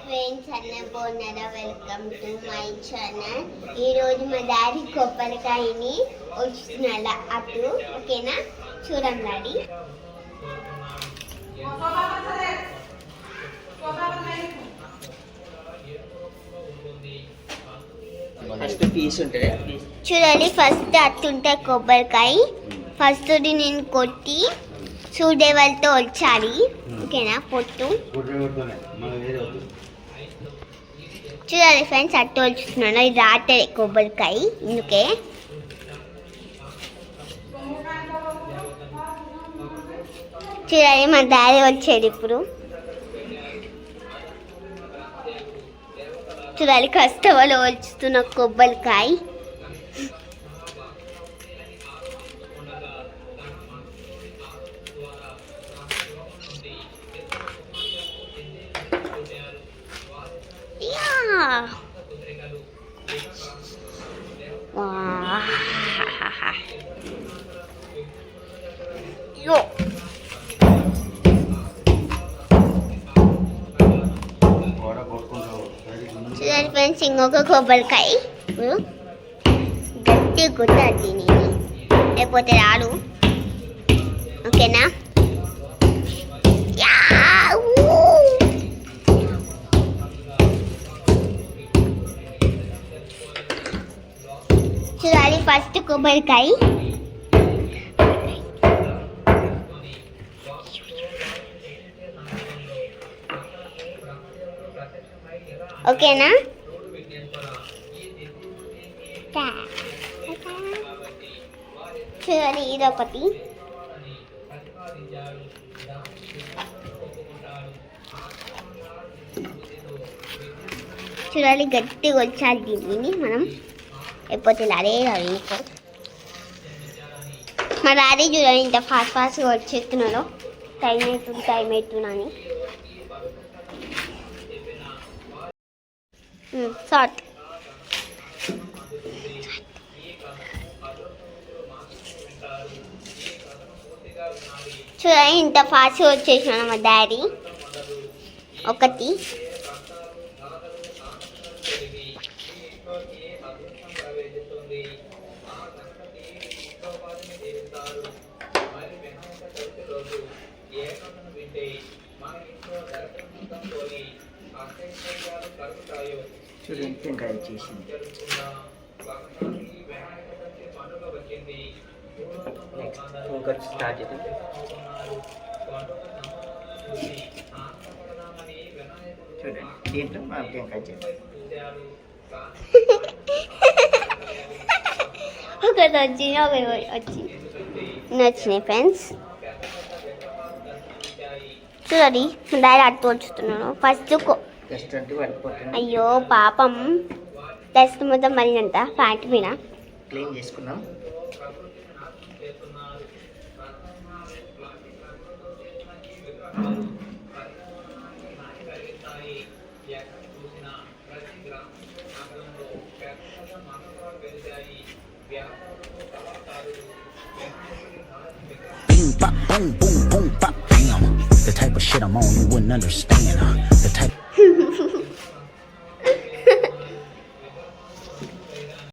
Friends అన్న బాగున్నారా? Welcome to my channel. ఈరోజు మా డాడీ కొబ్బరికాయని వస్తున్నాడు అటు, ఓకేనా? చూడండి డాడీ. చూడండి, ఫస్ట్ అట్టుంటాయి కొబ్బరికాయ. ఫస్ట్ నేను కొట్టి సూర్యదేవతతో వచ్చాలి, ఓకేనా? పొట్టు చూడాలి ఫ్రెండ్స్, అట్టు వచ్చుతున్నాను. ఇది రాటది కొబ్బరికాయ, ఇందుకే చూడాలి. మా డాడీ వచ్చేది ఇప్పుడు. చూడాలి, కష్టంలో వచ్చుతున్న కొబ్బరికాయ. చూడండి ఫ్రెండ్స్, ఇంకొక కొబ్బరికాయ గట్టి కొట్టాలి, లేకపోతే రాడు, ఓకేనా? చూడాలి, ఫస్ట్ కొబ్బరికాయ. ఓకేనా? చూడాలి, ఇదొకటి. చూడాలి, గట్టిగా వచ్చాలి దీన్ని మనం, లేకపోతే అదే ఇంకో. మా డాడీ చూడండి ఇంత ఫాస్ట్గా వచ్చేస్తున్నాడు. టైం అవుతుందని షార్ట్. చూడండి, ఇంత ఫాస్ట్గా వచ్చేసినాడు మా డాడీ. ఒకటి స్టార్ట్ చేద్దాం. చూడండి, దీంట్లో మనం టెంకాయ చేద్దాం. ఒకటి వచ్చి నచ్చినాయి ఫ్రెండ్స్. చూడండి, డాడీ అట్టు వచ్చుతున్నాను. ఫస్ట్ అయ్యో పాపం, డస్ట్ మొత్తం మరినంత ప్యాంట్ మీద క్లీన్ చేసుకున్నాం. Bing, bop, boom, boom, boom, bop, bam. The type of shit I'm on you wouldn't understand.